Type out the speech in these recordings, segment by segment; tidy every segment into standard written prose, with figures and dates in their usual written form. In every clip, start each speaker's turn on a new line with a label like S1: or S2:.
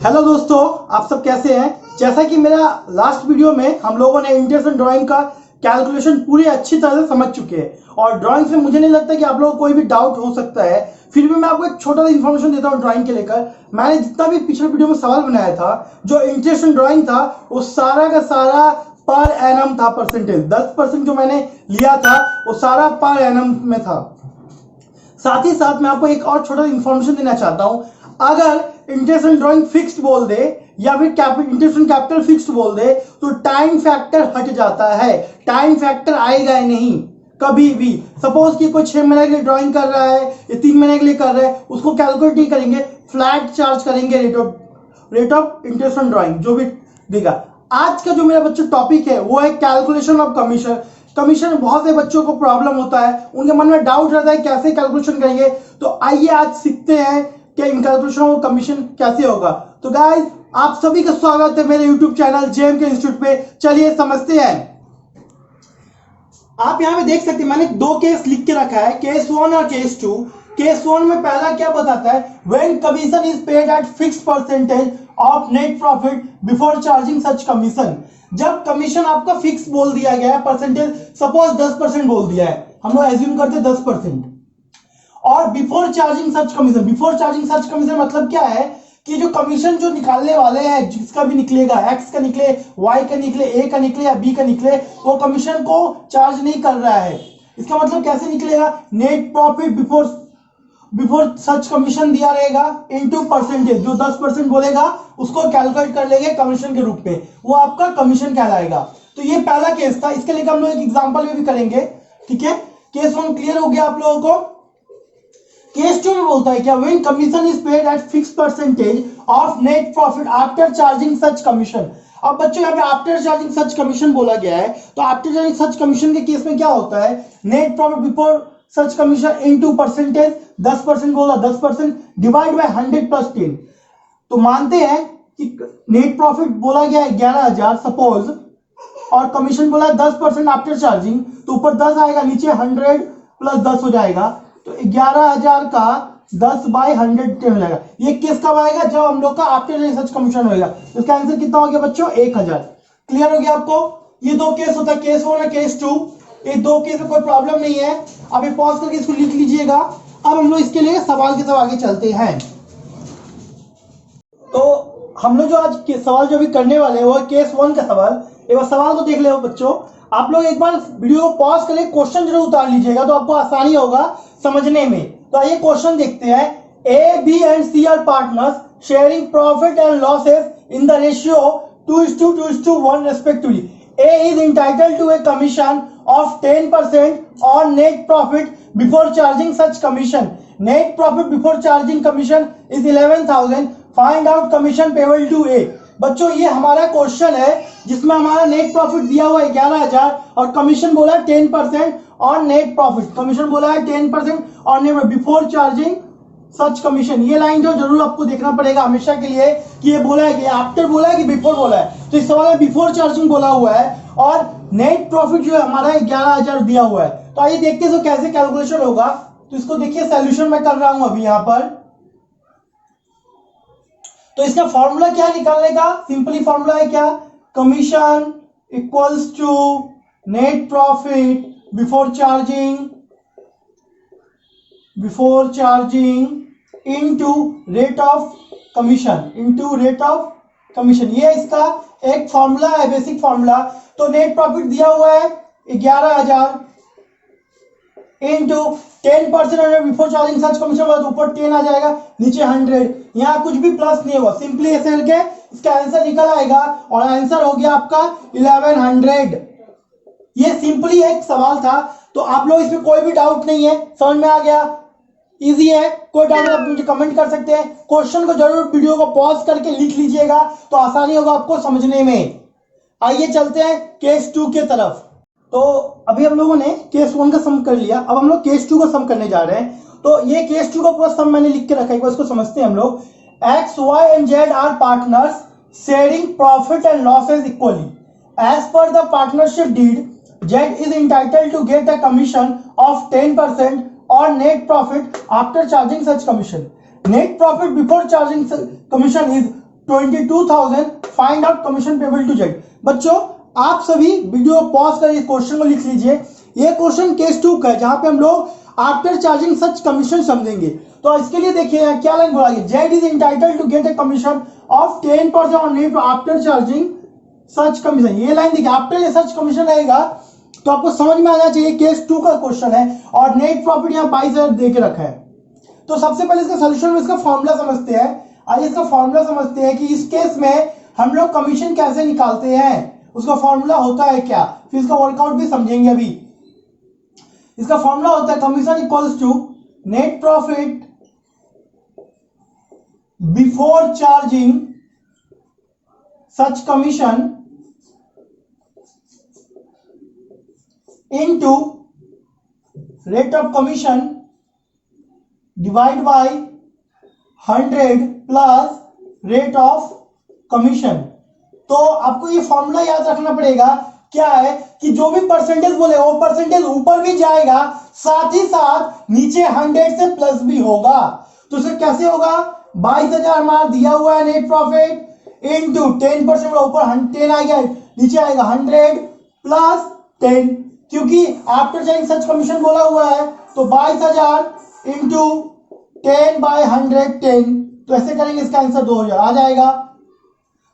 S1: Hello दोस्तों, आप सब कैसे हैं। जैसा कि मेरा लास्ट वीडियो में हम लोगों ने इंटरेस्ट एंड ड्राइंग का कैलकुलेशन पूरी अच्छी तरह से समझ चुके हैं और ड्राइंग से मुझे नहीं लगता कि आप लोगों को कोई भी डाउट हो सकता है। फिर भी मैं आपको एक छोटा सा इन्फॉर्मेशन देता हूँ ड्राइंग के लेकर। मैंने जितना भी पिछले वीडियो में सवाल बनाया था, जो इंटरेस्ट एंड ड्राइंग था, वो सारा का सारा पर एनम था। परसेंटेज 10% जो मैंने लिया था वो सारा पर एनम में था। साथ ही साथ मैं आपको एक और छोटा इन्फॉर्मेशन देना चाहता हूं। अगर इंटरेस्ट एंड ड्राइंग फिक्स्ड बोल दे या फिर इंटरेस्ट एंड कैपिटल फिक्स्ड बोल दे तो टाइम फैक्टर हट जाता है। टाइम फैक्टर आएगा ही नहीं कभी भी। सपोज कि कोई 6 महीने के लिए ड्राइंग कर रहा है या 3 महीने के लिए कर रहा है, उसको कैलकुलेट नहीं करेंगे, फ्लैट चार्ज करेंगे rate of interest and drawing जो भी देगा। आज का जो मेरा बच्चों टॉपिक है वो है कैलकुलेशन ऑफ कमीशन। कमीशन बहुत से बच्चों को प्रॉब्लम होता है, उनके मन में डाउट रहता है कैसे कैलकुलेशन करेंगे। तो आइए आज सीखते हैं कि इन कैलकुलेशन ऑफ कमीशन कैसे होगा। तो गाइस, आप सभी का स्वागत है मेरे यूट्यूब चैनल जेएमके इंस्टीट्यूट पे। चलिए समझते हैं। आप यहां पे देख सकते हैं, मैंने 2 केस लिख के रखा है, केस 1 और केस 2। केस 1 में पहला क्या बताता है, when commission is paid at fixed percentage of net profit before charging such commission. जब कमीशन आपका फिक्स बोल दिया गया है, परसेंटेज सपोज 10% बोल दिया है, हम लोग एज्यूम करते हैं 10%, और before charging such commission. Before charging such commission मतलब क्या है कि जो कमीशन जो निकालने वाले हैं, जिसका भी निकलेगा, एक्स का निकले, वाई का निकले, ए का निकले या बी का निकले, वो कमीशन को चार्ज नहीं कर रहा है। इसका मतलब कैसे निकलेगा, नेट प्रॉफिट बिफोर सच कमीशन दिया रहेगा इनटू परसेंटेज। जो 10% बोलेगा उसको कैलकुलेट कर लेंगे कमीशन के रूप में, वो आपका कमीशन कहलाएगा। तो ये पहला केस था, इसके लिए हम लोग एक एग्जांपल में भी करेंगे। ठीक है, केस 1 क्लियर हो गया आप लोगों को। केस 2 में बोलता है क्या, when commission is paid at fixed percentage of net profit after charging such commission. अब बच्चों यहाँ पे आफ्टर चार्जिंग सच कमीशन बोला गया है, तो आफ्टर चार्जिंग सच कमीशन के केस में क्या होता है, नेट प्रॉफिट बिफोर सच कमीशन इनटू परसेंटेज। 10% बोला, 10% डिवाइड बाय 100 प्लस 10। तो मानते हैं कि नेट प्रॉफिट बोला गया है 11,000 सपोज, और कमीशन बोला है 10% आफ्टर चार्जिंग, तो ऊपर 10 आएगा, नीचे 100 प्लस 10 हो जाएगा। तो 11,000 का 10 बाई 100 हो जाएगा। ये केस कब आएगा, जब हम लोग का आफ्टर सच कमीशन होगा। तो इसका आंसर कितना हो गया बच्चों, 1000। क्लियर हो गया आपको। ये 2 केस होता है, केस 1 और केस 2। ये 2 केस में कोई प्रॉब्लम नहीं है, आप ये पॉज करके इसको लिख लीजिएगा। अब हम लोग इसके लिए सवाल की तरफ आगे चलते हैं। तो हम लोग जो आज के सवाल जो भी करने वाले हैं वो है केस 1 का सवाल। एक बार सवाल को देख ले बच्चों। आप लोग एक बार वीडियो को पॉज करके क्वेश्चन जरूर उतार लीजिएगा, तो आपको आसानी होगा समझने में। तो आइए क्वेश्चन देखते हैं। A, B and C are partners sharing profit and losses in the ratio 2:2:1 respectively. A is entitled to a commission of 10% on net profit before charging such commission. Net profit before charging commission is 11,000. Find out commission payable to A. बच्चों ये हमारा question है जिसमें हमारा net profit दिया हुआ है 11,000 और कमीशन बोला है 10% ऑन नेट प्रॉफिट। कमीशन बोला है 10% on net before charging such commission. ये लाइन जो जरूर आपको देखना पड़ेगा हमेशा के लिए कि ये बोला है कि आफ्टर बोला है कि बिफोर बोला है। तो इस सवाल में बिफोर चार्जिंग बोला हुआ है और नेट प्रॉफिट जो है हमारा 11,000 दिया हुआ है। तो आइए देखते हैं तो कैसे कैलकुलेशन होगा। तो इसको देखिए, सॉल्यूशन मैं कर रहा हूं अभी यहां पर। तो इसका फॉर्मूला क्या निकालने का, सिंपली फॉर्मूला है क्या, commission equals to net profit before charging into rate of commission. ये इसका एक फॉर्मूला है, बेसिक फॉर्मूला। तो नेट प्रॉफिट दिया हुआ है 11,000 into 10% before charging such commission, ऊपर 10 आ जाएगा, नीचे 100। यहां कुछ भी प्लस नहीं होगा, सिंपली ऐसे करके इसका आंसर निकल आएगा और आंसर हो गया आपका 1100। ये सिंपली एक सवाल था, तो आप लोग इसमें कोई भी डाउट नहीं है, समझ में आ गया, इजी है। कोई डाउट आप मुझे कमेंट कर सकते हैं। क्वेश्चन को जरूर वीडियो को पॉज करके लिख लीजिएगा, तो आसानी होगा आपको समझने में। आइए चलते हैं केस 2 के तरफ। तो अभी हम लोगों ने केस 1 का सम कर लिया, अब हम लोग केस 2 का सम करने जा रहे हैं। तो ये केस 2 का पूरा सम मैंने लिख के रखा है, इसको समझते हैं हम लोग। X, Y and Z are partners sharing profit and losses equally. As per the partnership deed, Z is entitled to get a commission of 10% on net profit after charging such commission. Net profit before charging commission is 22,000 find out commission payable to Z. बच्चों आप सभी video pause कर इस question को लिख लीजिए। ये question case 2 का है जहां पे हम लोग आफ्टर चार्जिंग सच कमीशन समझेंगे। तो इसके लिए देखिए क्या लाइन बोला गया, Z is entitled to get a commission of 10% on net after charging such commission. ये लाइन देखिए, आफ्टर सच कमीशन रहेगा तो आपको समझ में आना चाहिए केस 2 का क्वेश्चन है और नेट प्रॉफिट यहाँ 22,000 दे के रखा है। तो सबसे पहले इसका सोल्यूशन में इसका फॉर्मूला समझते हैं। आइए इसका फॉर्मूला समझते हैं कि इस केस में हम लोग कमीशन कैसे निकालते हैं, उसका फॉर्मूला होता है क्या, फिर इसका वर्कआउट भी समझेंगे। अभी इसका फॉर्मूला होता है commission equals to net profit before charging such commission into rate of commission divide by 100 plus rate of commission. तो आपको ये फॉर्मूला याद रखना पड़ेगा, क्या है कि जो भी परसेंटेज बोले वो परसेंटेज ऊपर भी जाएगा, साथ ही साथ नीचे 100 से प्लस भी होगा। तो इसे कैसे होगा, 22,000 हमारा दिया हुआ है नेट प्रॉफिट इंटू 10% ऊपर 10 आ गया, नीचे आएगा 100 प्लस 10, क्योंकि आफ्टर चार्जिंग सच कमीशन बोला हुआ है। तो 22,000 इंटू 10 बाय 110, तो ऐसे करेंगे इसका आंसर 2,000 आ जाएगा।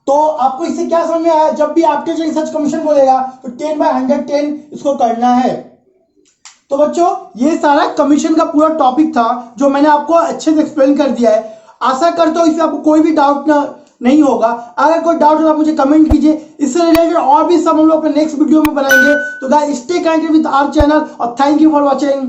S1: तो आपको इससे क्या समझ में आया, जब भी आफ्टर चार्जिंग सच कमीशन बोलेगा तो 10 बाय 110 इसको करना है। तो बच्चों ये सारा कमीशन का पूरा टॉपिक था जो मैंने आपको अच्छे से एक्सप्लेन कर दिया है। आशा करता हूं इसमें आपको कोई भी डाउट नहीं होगा। अगर कोई डाउट हो आप मुझे कमेंट कीजिए, इससे रिलेटेड और भी सब हम लोग अपने नेक्स्ट वीडियो में बनाएंगे। तो guys stay connected with our channel और थैंक यू फॉर वॉचिंग।